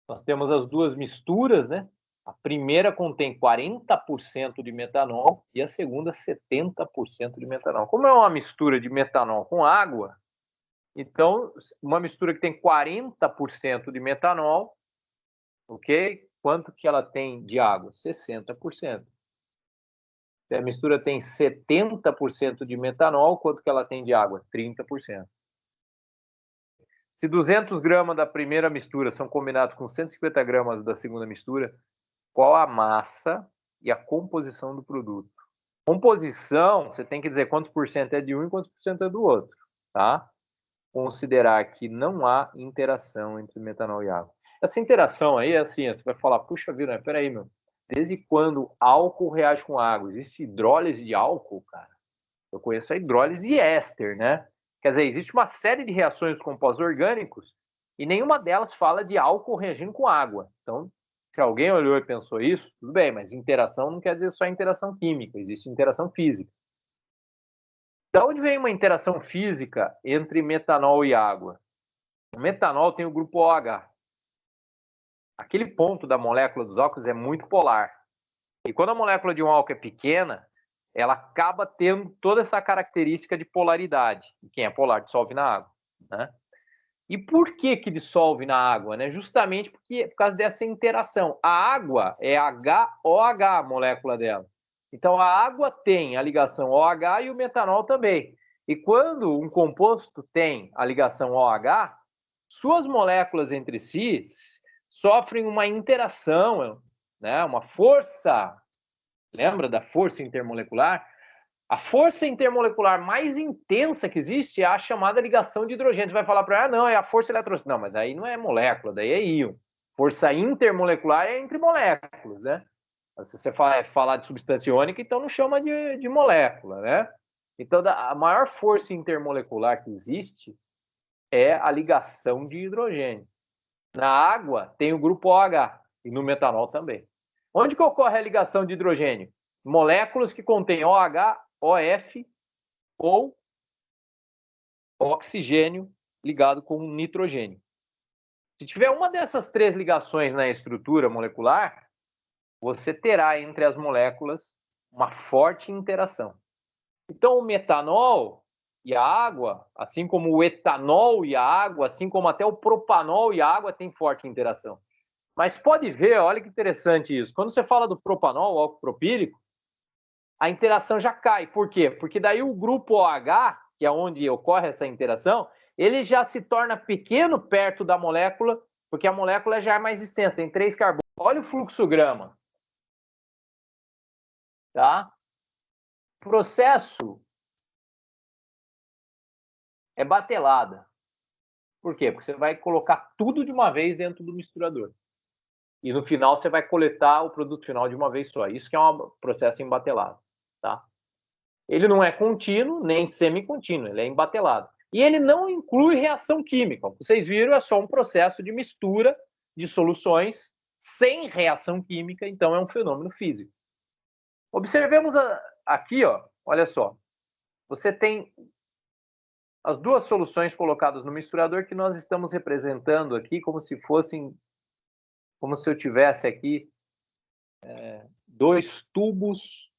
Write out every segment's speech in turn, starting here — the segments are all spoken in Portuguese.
Nós temos as duas misturas, né? A primeira contém 40% de metanol e a segunda 70% de metanol. Como é uma mistura de metanol com água, então uma mistura que tem 40% de metanol, ok? Quanto que ela tem de água? 60%. Se a mistura tem 70% de metanol, quanto que ela tem de água? 30%. Se 200 gramas da primeira mistura são combinados com 150 gramas da segunda mistura, qual a massa e a composição do produto? Composição, você tem que dizer quantos por cento é de um e quantos por cento é do outro, tá? Considerar que não há interação entre metanol e água. Essa interação aí é assim, você vai falar, puxa vida, peraí, meu, desde quando álcool reage com água? Existe hidrólise de álcool, cara? Eu conheço a hidrólise de éster, né? Quer dizer, existe uma série de reações dos compostos orgânicos e nenhuma delas fala de álcool reagindo com água. Então, se alguém olhou e pensou isso, tudo bem, mas interação não quer dizer só interação química, existe interação física. Da onde vem uma interação física entre metanol e água? O metanol tem o grupo OH. Aquele ponto da molécula dos álcools é muito polar. E quando a molécula de um álcool é pequena, ela acaba tendo toda essa característica de polaridade. E quem é polar dissolve na água, né? E por que dissolve na água? Né? Justamente por causa dessa interação. A água é HOH, a molécula dela. Então, a água tem a ligação OH e o metanol também. E quando um composto tem a ligação OH, suas moléculas entre si sofrem uma interação, né? Uma força. Lembra da força intermolecular? A força intermolecular mais intensa que existe é a chamada ligação de hidrogênio. Você vai falar para não, é a força eletrostática. Não, mas daí não é molécula, daí é íon. Força intermolecular é entre moléculas, né? Se você falar de substância iônica, então não chama de molécula, né? Então, a maior força intermolecular que existe é a ligação de hidrogênio. Na água tem o grupo OH e no metanol também. Onde que ocorre a ligação de hidrogênio? Moléculas que contêm OH, OF ou oxigênio ligado com nitrogênio. Se tiver uma dessas três ligações na estrutura molecular, você terá entre as moléculas uma forte interação. Então, o metanol e a água, assim como o etanol e a água, assim como até o propanol e a água, tem forte interação. Mas pode ver, olha que interessante isso. Quando você fala do propanol, o álcool propílico, a interação já cai. Por quê? Porque daí o grupo OH, que é onde ocorre essa interação, ele já se torna pequeno perto da molécula, porque a molécula já é mais extensa, tem 3 carbonos. Olha o fluxograma. Tá? O processo é batelada. Por quê? Porque você vai colocar tudo de uma vez dentro do misturador. E no final você vai coletar o produto final de uma vez só. Isso que é um processo embatelado. Tá? Ele não é contínuo, nem semi-contínuo, ele é embatelado. E ele não inclui reação química. Como vocês viram, é só um processo de mistura de soluções sem reação química, então é um fenômeno físico. Observemos aqui, ó, olha só. Você tem as duas soluções colocadas no misturador que nós estamos representando aqui como se fossem, como se eu tivesse aqui dois tubos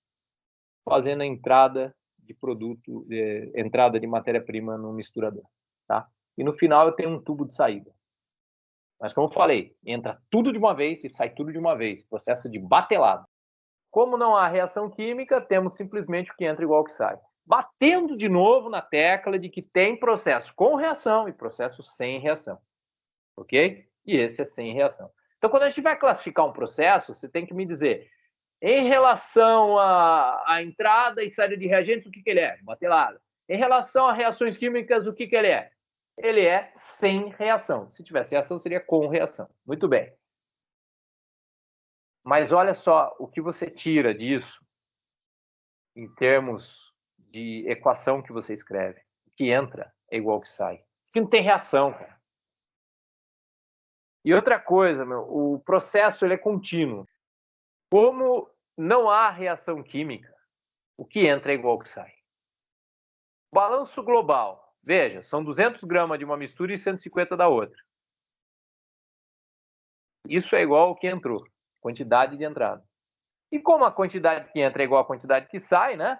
fazendo a entrada de produto, entrada de matéria-prima no misturador, tá? E no final eu tenho um tubo de saída. Mas como eu falei, entra tudo de uma vez e sai tudo de uma vez, processo de batelado. Como não há reação química, temos simplesmente o que entra igual ao que sai. Batendo de novo na tecla de que tem processo com reação e processo sem reação, ok? E esse é sem reação. Então, quando a gente vai classificar um processo, você tem que me dizer, em relação à entrada e saída de reagentes, o que ele é? Batelada. Em relação a reações químicas, o que ele é? Ele é sem reação. Se tivesse reação, seria com reação. Muito bem. Mas olha só o que você tira disso em termos de equação que você escreve. O que entra é igual ao que sai. Porque não tem reação, cara. E outra coisa, o processo ele é contínuo. Como não há reação química, o que entra é igual ao que sai. Balanço global. Veja, são 200 gramas de uma mistura e 150 da outra. Isso é igual ao que entrou, quantidade de entrada. E como a quantidade que entra é igual à quantidade que sai, né?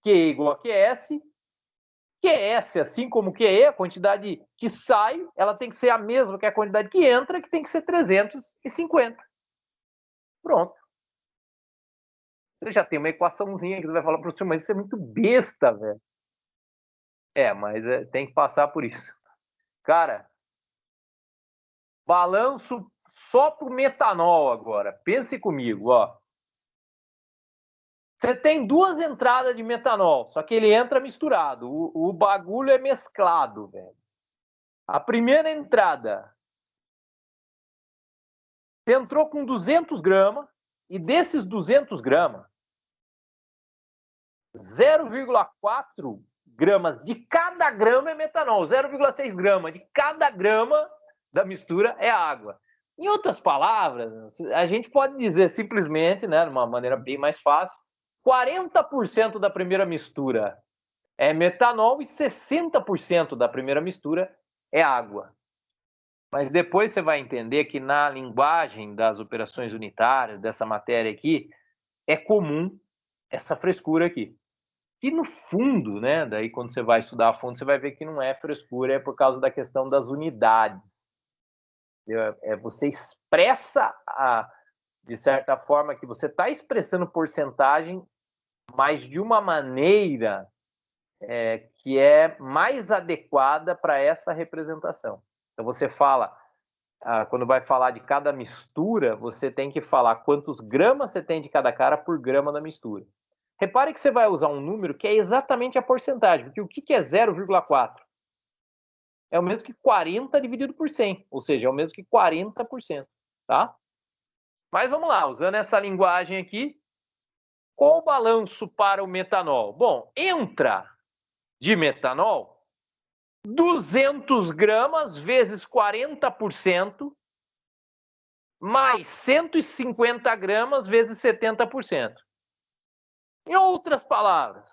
Q é igual a QS. QS, assim como QE, a quantidade que sai, ela tem que ser a mesma que a quantidade que entra, que tem que ser 350. Pronto. Você já tem uma equaçãozinha que você vai falar para o senhor, mas isso é muito besta, velho. Mas tem que passar por isso. Cara, balanço só pro metanol agora. Pense comigo, ó. Você tem duas entradas de metanol, só que ele entra misturado. O bagulho é mesclado, velho. A primeira entrada, você entrou com 200 gramas, e desses 200 gramas, 0,4 gramas de cada grama é metanol, 0,6 gramas de cada grama da mistura é água. Em outras palavras, a gente pode dizer simplesmente, né, de uma maneira bem mais fácil, 40% da primeira mistura é metanol e 60% da primeira mistura é água. Mas depois você vai entender que na linguagem das operações unitárias, dessa matéria aqui, é comum essa frescura aqui. E no fundo, né, daí quando você vai estudar a fundo, você vai ver que não é frescura, é por causa da questão das unidades. Você expressa, de certa forma, que você está expressando porcentagem, mas de uma maneira que é mais adequada para essa representação. Então você fala, quando vai falar de cada mistura, você tem que falar quantos gramas você tem de cada cara por grama da mistura. Repare que você vai usar um número que é exatamente a porcentagem, porque o que é 0,4? É o mesmo que 40 dividido por 100, ou seja, é o mesmo que 40%, tá? Mas vamos lá, usando essa linguagem aqui, qual o balanço para o metanol? Bom, entra de metanol 200 gramas vezes 40%, mais 150 gramas vezes 70%. Em outras palavras,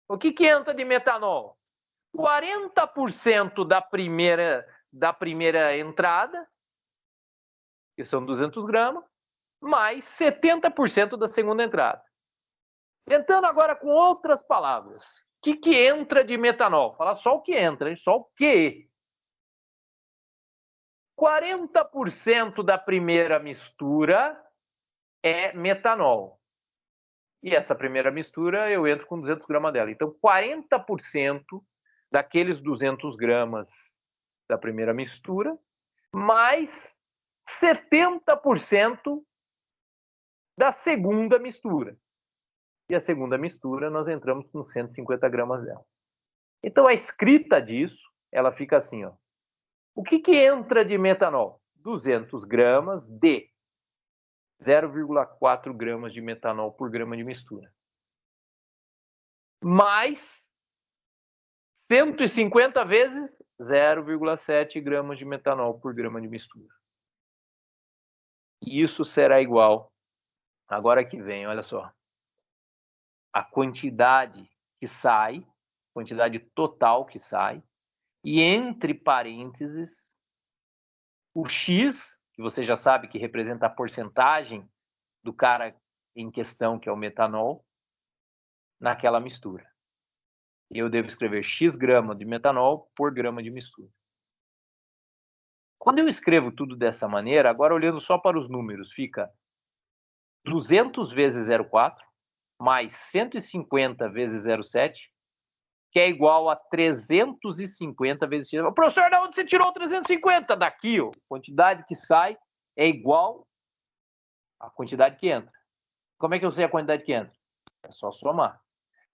o que entra de metanol? 40% da primeira entrada, que são 200 gramas, mais 70% da segunda entrada. Tentando agora com outras palavras, o que entra de metanol? Fala só o que entra, hein? Só o que. 40% da primeira mistura é metanol. E essa primeira mistura eu entro com 200 gramas dela. Então, 40% daqueles 200 gramas da primeira mistura, mais 70% da segunda mistura. E a segunda mistura nós entramos com 150 gramas dela. Então, a escrita disso, ela fica assim, ó. O que entra de metanol? 200 gramas de 0,4 gramas de metanol por grama de mistura. Mais 150 vezes 0,7 gramas de metanol por grama de mistura. E isso será igual, agora que vem, olha só, a quantidade que sai, quantidade total que sai, e entre parênteses, o X, que você já sabe que representa a porcentagem do cara em questão, que é o metanol, naquela mistura. E eu devo escrever X grama de metanol por grama de mistura. Quando eu escrevo tudo dessa maneira, agora olhando só para os números, fica 200 vezes 0,4 mais 150 vezes 0,7, que é igual a 350 vezes X. Professor, de onde você tirou 350? Daqui, ó. A quantidade que sai é igual à quantidade que entra. Como é que eu sei a quantidade que entra? É só somar.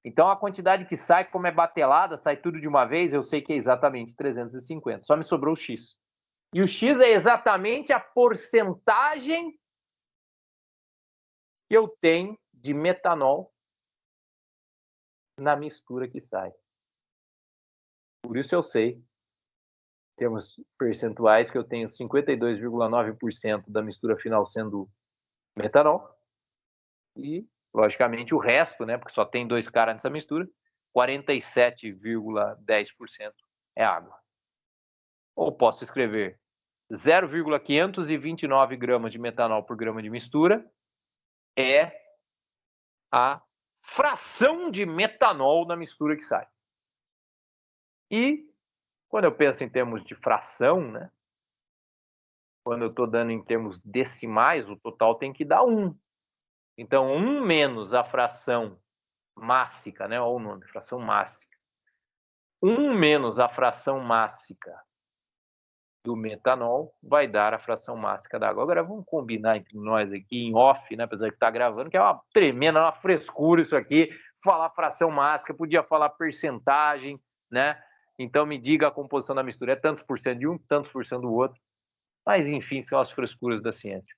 Então, a quantidade que sai, como é batelada, sai tudo de uma vez, eu sei que é exatamente 350. Só me sobrou o X. E o X é exatamente a porcentagem que eu tenho de metanol na mistura que sai. Por isso eu sei, temos percentuais que eu tenho 52,9% da mistura final sendo metanol e, logicamente, o resto, né, porque só tem 2 caras nessa mistura, 47,10% é água. Ou posso escrever 0,529 gramas de metanol por grama de mistura é a fração de metanol na mistura que sai. E quando eu penso em termos de fração, né? Quando eu estou dando em termos decimais, o total tem que dar 1. Então, 1 menos a fração mássica, né? Olha o nome, fração mássica. 1 menos a fração mássica do metanol vai dar a fração mássica da água. Agora vamos combinar entre nós aqui em off, né? Apesar de estar gravando, que é uma tremenda, uma frescura isso aqui. Falar fração mássica, podia falar percentagem, né? Então me diga a composição da mistura. É tantos por cento de um, tantos por cento do outro. Mas enfim, são as frescuras da ciência.